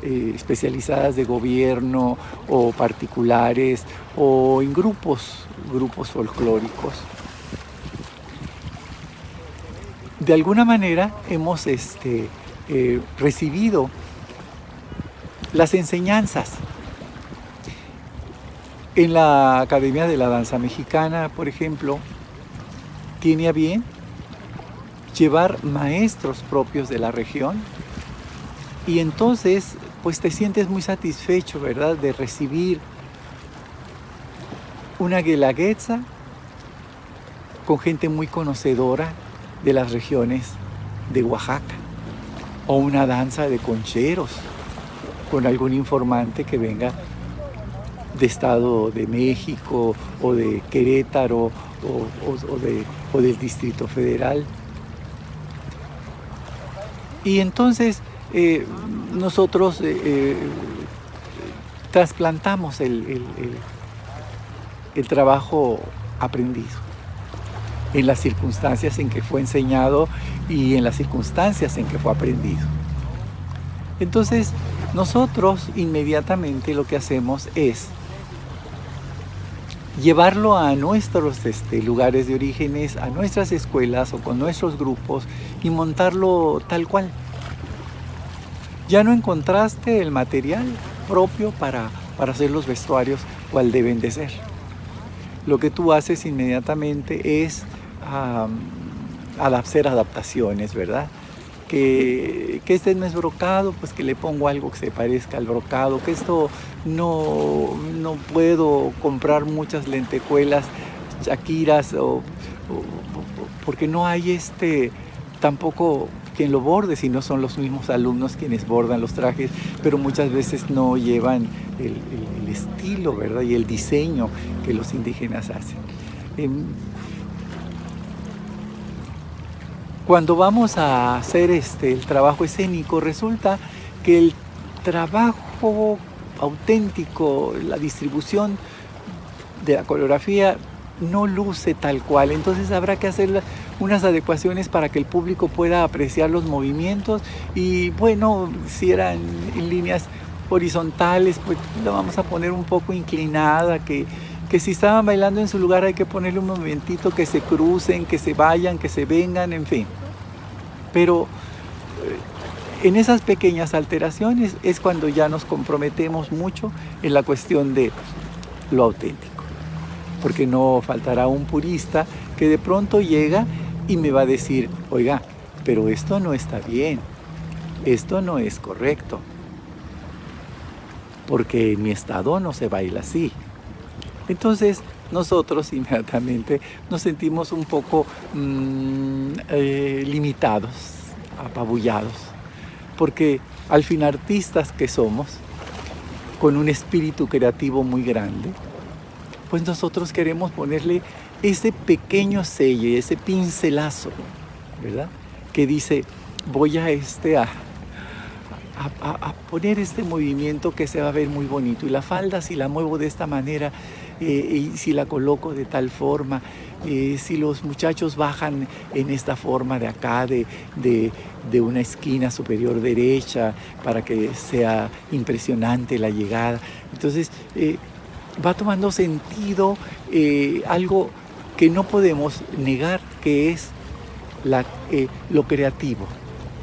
especializadas de gobierno o particulares o en grupos folclóricos, de alguna manera hemos recibido las enseñanzas. En la Academia de la Danza Mexicana, por ejemplo, tiene a bien llevar maestros propios de la región, y entonces pues te sientes muy satisfecho, ¿verdad?, de recibir una guelaguetza con gente muy conocedora de las regiones de Oaxaca, o una danza de concheros con algún informante que venga de Estado de México o de Querétaro o del Distrito Federal. Y entonces nosotros trasplantamos el trabajo aprendido en las circunstancias en que fue enseñado y en las circunstancias en que fue aprendido. Entonces nosotros inmediatamente lo que hacemos es llevarlo a nuestros lugares de orígenes, a nuestras escuelas o con nuestros grupos, y montarlo tal cual. Ya no encontraste el material propio para hacer los vestuarios cual deben de ser. Lo que tú haces inmediatamente es hacer adaptaciones, ¿verdad? Que este no es brocado, pues que le pongo algo que se parezca al brocado, que esto no puedo comprar muchas lentejuelas chaquiras, porque no hay tampoco quien lo borde, sino son los mismos alumnos quienes bordan los trajes, pero muchas veces no llevan el estilo, ¿verdad?, y el diseño que los indígenas hacen. Cuando vamos a hacer el trabajo escénico, resulta que el trabajo auténtico, la distribución de la coreografía no luce tal cual. Entonces habrá que hacer unas adecuaciones para que el público pueda apreciar los movimientos, y bueno, si eran en líneas horizontales, pues la vamos a poner un poco inclinada, que si estaban bailando en su lugar hay que ponerle un momentito, que se crucen, que se vayan, que se vengan, en fin. Pero en esas pequeñas alteraciones es cuando ya nos comprometemos mucho en la cuestión de lo auténtico. Porque no faltará un purista que de pronto llega y me va a decir, oiga, pero esto no está bien, esto no es correcto, porque en mi estado no se baila así. Entonces nosotros inmediatamente nos sentimos un poco limitados, apabullados, porque al fin artistas que somos, con un espíritu creativo muy grande, pues nosotros queremos ponerle ese pequeño sello, ese pincelazo, ¿verdad? Que dice, voy a poner este movimiento que se va a ver muy bonito, y la falda si la muevo de esta manera, y si la coloco de tal forma, si los muchachos bajan en esta forma de acá, de una esquina superior derecha, para que sea impresionante la llegada. Entonces va tomando sentido algo que no podemos negar, que es lo creativo,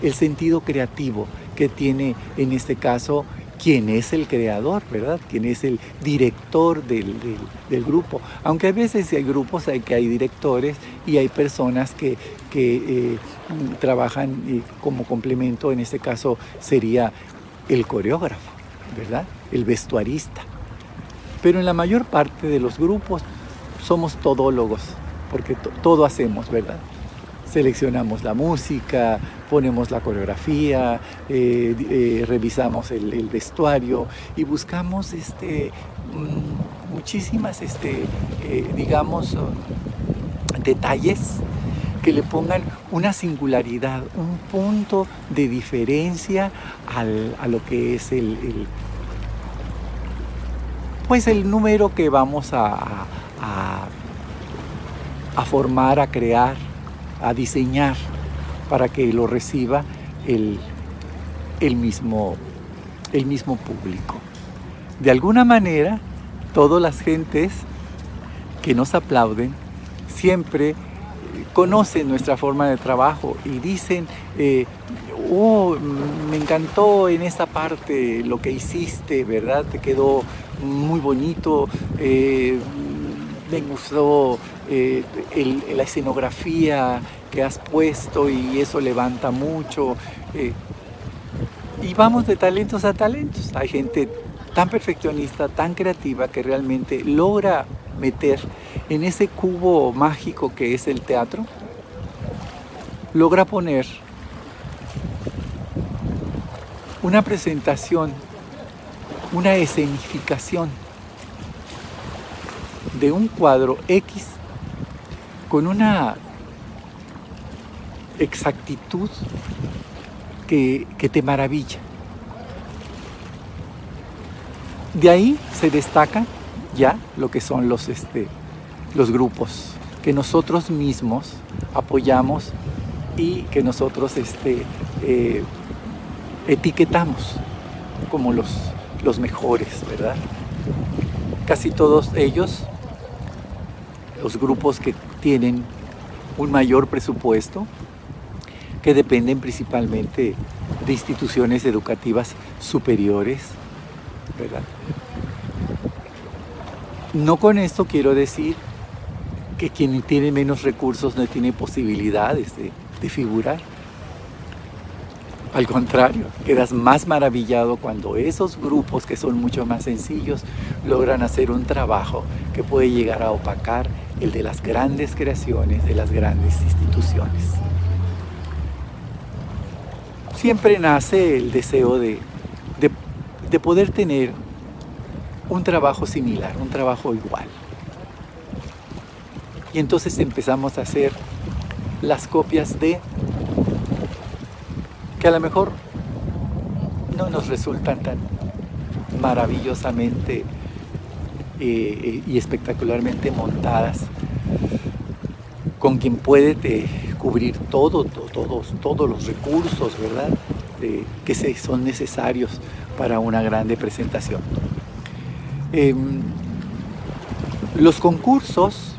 el sentido creativo que tiene en este caso quien es el creador, ¿verdad? Quien es el director del grupo. Aunque a veces hay grupos que hay directores y hay personas que trabajan como complemento, en este caso sería el coreógrafo, ¿verdad? El vestuarista. Pero en la mayor parte de los grupos somos todólogos, porque todo hacemos, ¿verdad? Seleccionamos la música, ponemos la coreografía, revisamos el vestuario y buscamos muchísimas, digamos, detalles que le pongan una singularidad, un punto de diferencia a lo que es pues el número que vamos a formar, a crear, a diseñar, para que lo reciba el mismo público. De alguna manera, todas las gentes que nos aplauden siempre conocen nuestra forma de trabajo y dicen, me encantó en esta parte lo que hiciste, ¿verdad? Te quedó muy bonito, me gustó la escenografía que has puesto y eso levanta mucho. Y vamos de talentos a talentos. Hay gente tan perfeccionista, tan creativa, que realmente logra meter en ese cubo mágico que es el teatro, logra poner una presentación, una escenificación de un cuadro X con una exactitud que te maravilla. De ahí se destacan ya lo que son los grupos que nosotros mismos apoyamos y que nosotros etiquetamos como los mejores, ¿verdad? Casi todos ellos, los grupos que tienen un mayor presupuesto, que dependen principalmente de instituciones educativas superiores, ¿verdad? No con esto quiero decir que quien tiene menos recursos no tiene posibilidades de figurar. Al contrario, quedas más maravillado cuando esos grupos que son mucho más sencillos logran hacer un trabajo que puede llegar a opacar el de las grandes creaciones, de las grandes instituciones. Siempre nace el deseo de poder tener un trabajo similar, un trabajo igual. Y entonces empezamos a hacer las copias que a lo mejor no nos resultan tan maravillosamente y espectacularmente montadas, con quien puede cubrir todos los recursos, ¿verdad? Que son necesarios para una grande presentación. Los concursos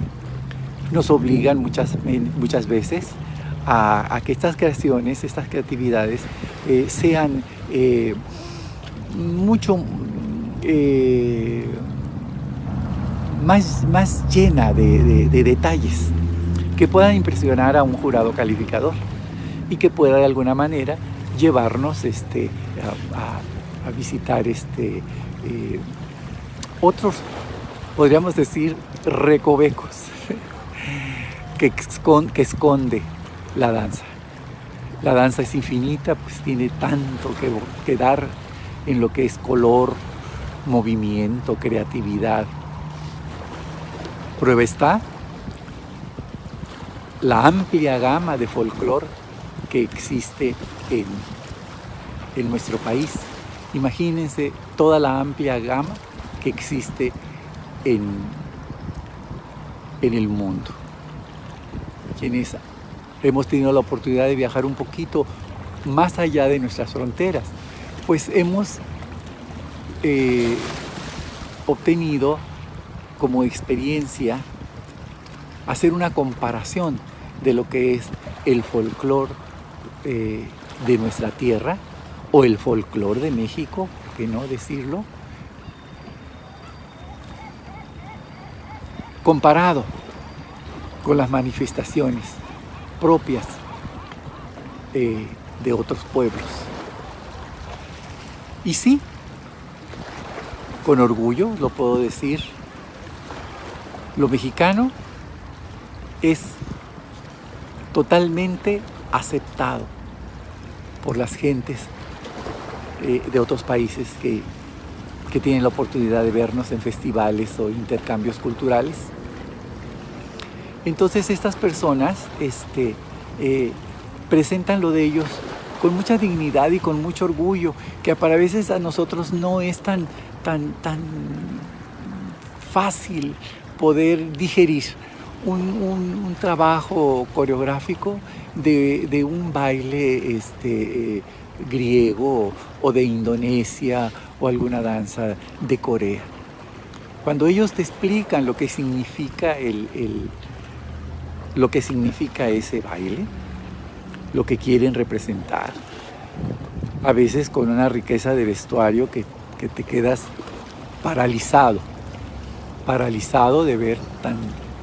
nos obligan muchas veces a que estas creaciones, estas creatividades sean mucho más llena de detalles que puedan impresionar a un jurado calificador y que pueda de alguna manera llevarnos a visitar otros, podríamos decir, recovecos que esconde la danza. La danza es infinita, pues tiene tanto que dar en lo que es color, movimiento, creatividad. Prueba está la amplia gama de folclore que existe en nuestro país. Imagínense toda la amplia gama que existe en el mundo. Quienes hemos tenido la oportunidad de viajar un poquito más allá de nuestras fronteras, pues hemos obtenido como experiencia hacer una comparación de lo que es el folclore de nuestra tierra o el folclore de México, ¿por qué no decirlo? Comparado con las manifestaciones propias de otros pueblos. Y sí, con orgullo lo puedo decir, lo mexicano es totalmente aceptado por las gentes de otros países que tienen la oportunidad de vernos en festivales o intercambios culturales. Entonces estas personas presentan lo de ellos con mucha dignidad y con mucho orgullo, que para veces a nosotros no es tan fácil poder digerir un trabajo coreográfico de un baile griego o de Indonesia o alguna danza de Corea. Cuando ellos te explican lo que significa lo que significa ese baile, lo que quieren representar, a veces con una riqueza de vestuario que te quedas paralizado de ver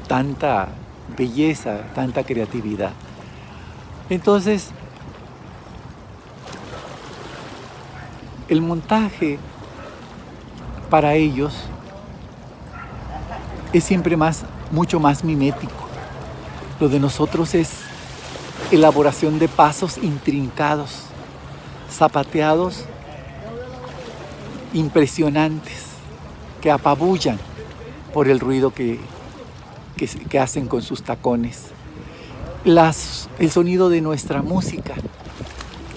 tanta belleza, tanta creatividad. Entonces, el montaje para ellos es siempre mucho más mimético. Lo de nosotros es elaboración de pasos intrincados, zapateados impresionantes, que apabullan por el ruido que hacen con sus tacones. El sonido de nuestra música,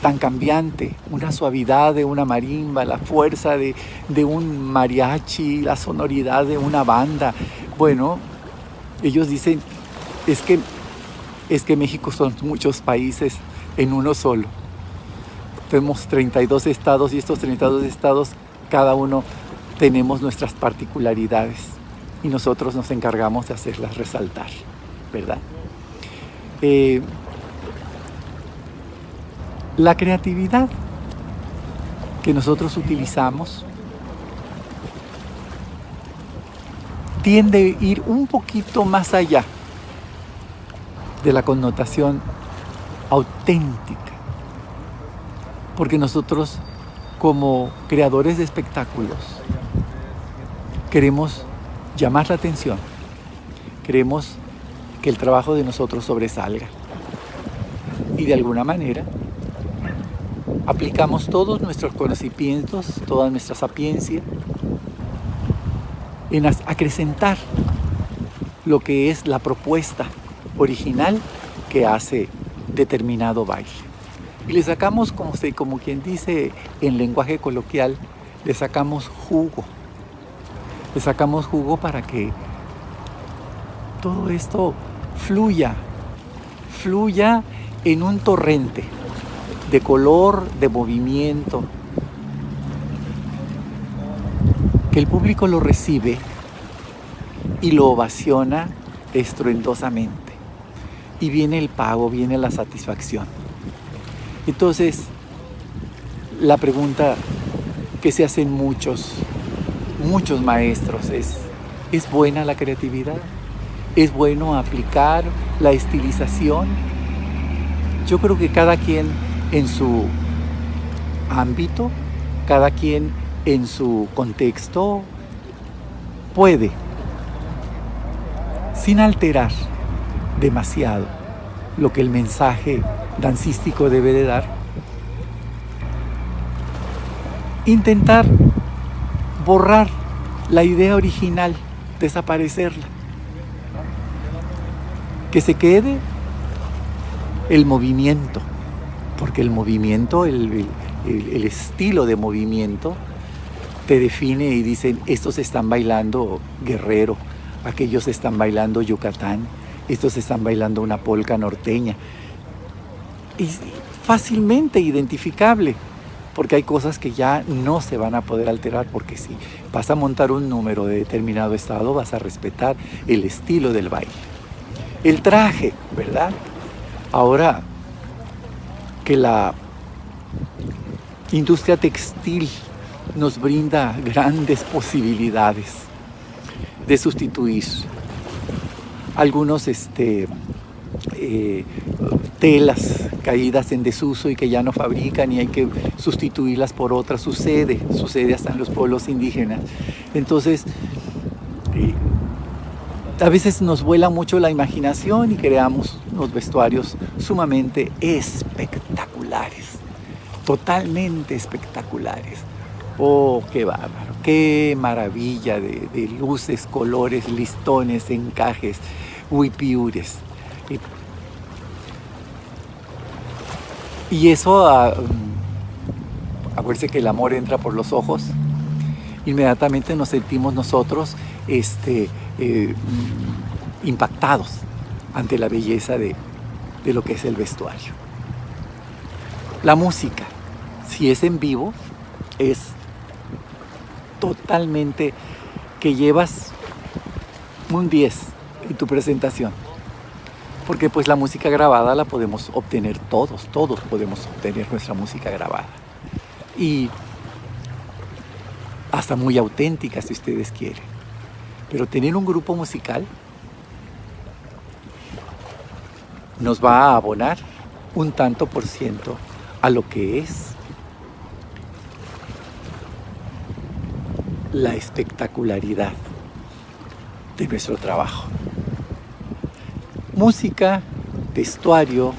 tan cambiante, una suavidad de una marimba, la fuerza de un mariachi, la sonoridad de una banda. Bueno, ellos dicen, es que México son muchos países en uno solo. Tenemos 32 estados y estos 32 estados, cada uno tenemos nuestras particularidades y nosotros nos encargamos de hacerlas resaltar, ¿verdad? La creatividad que nosotros utilizamos tiende a ir un poquito más allá de la connotación auténtica, porque nosotros como creadores de espectáculos queremos llamar la atención, queremos que el trabajo de nosotros sobresalga y de alguna manera aplicamos todos nuestros conocimientos, toda nuestra sapiencia en acrecentar lo que es la propuesta original que hace determinado baile. Y le sacamos, como quien dice en lenguaje coloquial, le sacamos jugo. Le sacamos jugo para que todo esto fluya en un torrente de color, de movimiento, que el público lo recibe y lo ovaciona estruendosamente. Y viene el pago, viene la satisfacción. Entonces, la pregunta que se hacen muchos maestros ¿es buena la creatividad? ¿Es bueno aplicar la estilización? Yo creo que cada quien en su ámbito, cada quien en su contexto puede, sin alterar demasiado lo que el mensaje dancístico debe de dar, intentar borrar la idea original, desaparecerla, que se quede el movimiento, porque el movimiento, el estilo de movimiento te define y dicen, estos están bailando Guerrero, aquellos están bailando Yucatán, estos están bailando una polca norteña. Y fácilmente identificable, porque hay cosas que ya no se van a poder alterar, porque si vas a montar un número de determinado estado, vas a respetar el estilo del baile. El traje, ¿verdad? Ahora que la industria textil nos brinda grandes posibilidades de sustituir algunos telas caídas en desuso y que ya no fabrican y hay que sustituirlas por otras. Sucede hasta en los pueblos indígenas. Entonces, a veces nos vuela mucho la imaginación y creamos unos vestuarios sumamente espectaculares, totalmente espectaculares. Oh, qué bárbaro, qué maravilla de luces, colores, listones, encajes, huipiures. Y eso, acuérdense que el amor entra por los ojos, inmediatamente nos sentimos nosotros impactados ante la belleza de lo que es el vestuario. La música, si es en vivo, es totalmente que llevas un 10 en tu presentación, porque pues la música grabada la podemos obtener todos podemos obtener nuestra música grabada y hasta muy auténtica si ustedes quieren, pero tener un grupo musical nos va a abonar un tanto por ciento a lo que es la espectacularidad de nuestro trabajo. Música, vestuario,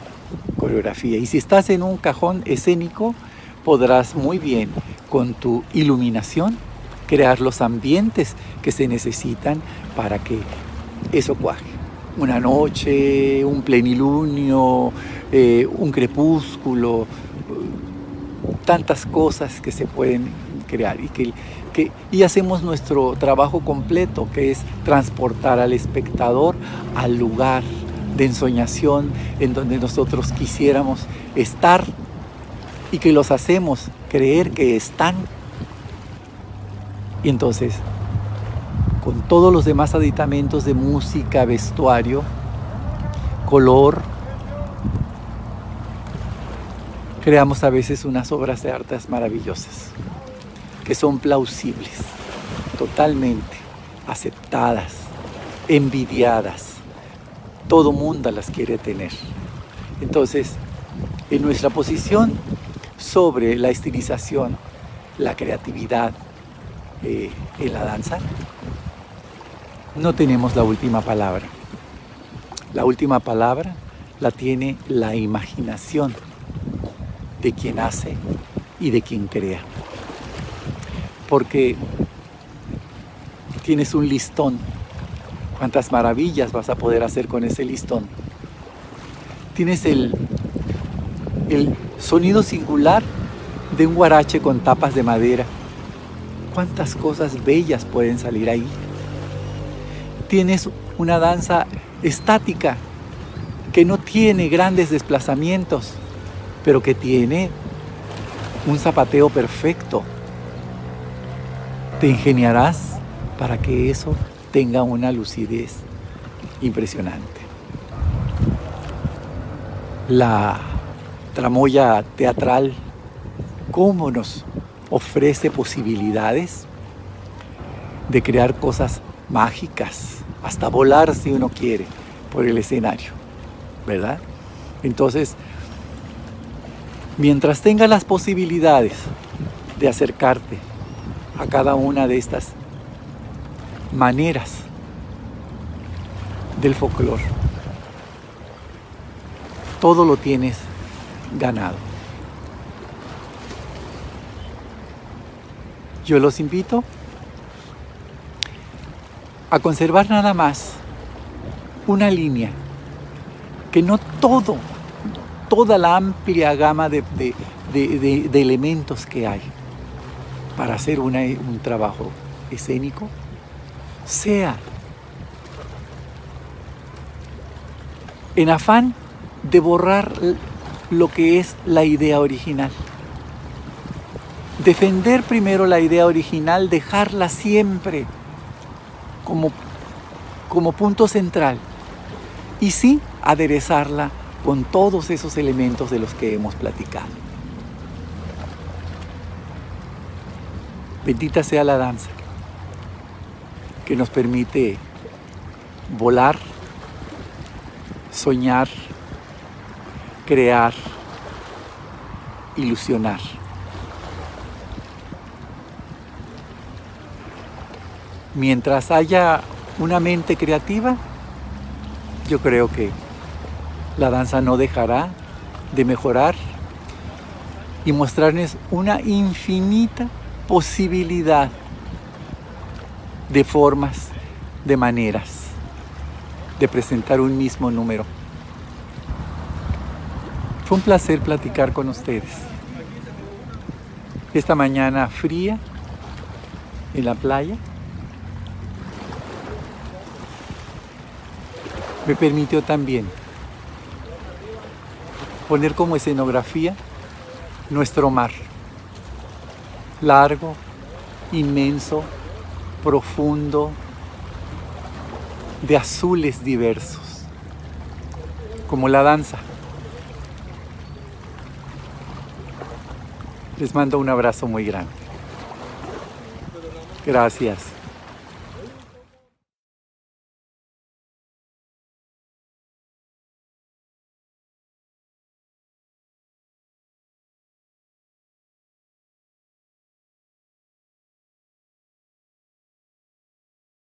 coreografía. Y si estás en un cajón escénico, podrás muy bien con tu iluminación crear los ambientes que se necesitan para que eso cuaje. Una noche, un plenilunio, un crepúsculo, tantas cosas que se pueden crear y hacemos nuestro trabajo completo, que es transportar al espectador al lugar de ensoñación en donde nosotros quisiéramos estar y que los hacemos creer que están. Y entonces, con todos los demás aditamentos de música, vestuario, color, creamos a veces unas obras de arte maravillosas, que son plausibles, totalmente aceptadas, envidiadas. Todo mundo las quiere tener. Entonces, en nuestra posición sobre la estilización, la creatividad en la danza, no tenemos la última palabra. La última palabra la tiene la imaginación de quien hace y de quien crea. Porque tienes un listón. ¿Cuántas maravillas vas a poder hacer con ese listón? Tienes el sonido singular de un guarache con tapas de madera. ¿Cuántas cosas bellas pueden salir ahí? Tienes una danza estática que no tiene grandes desplazamientos, pero que tiene un zapateo perfecto. te ingeniarás para que eso tenga una lucidez impresionante. La tramoya teatral, cómo nos ofrece posibilidades de crear cosas mágicas, hasta volar si uno quiere por el escenario, ¿verdad? Entonces, mientras tengas las posibilidades de acercarte a cada una de estas maneras del folclore, todo lo tienes ganado. Yo los invito a conservar nada más una línea, que no toda la amplia gama de elementos que hay para hacer un trabajo escénico sea en afán de borrar lo que es la idea original. Defender primero la idea original, dejarla siempre como punto central y sí aderezarla con todos esos elementos de los que hemos platicado. Bendita sea la danza, que nos permite volar, soñar, crear, ilusionar. Mientras haya una mente creativa, yo creo que la danza no dejará de mejorar y mostrarnos una infinita posibilidad de formas, de maneras de presentar un mismo número. Fue un placer platicar con ustedes. Esta mañana fría en la playa me permitió también poner como escenografía nuestro mar, largo, inmenso, profundo, de azules diversos, como la danza. Les mando un abrazo muy grande. Gracias.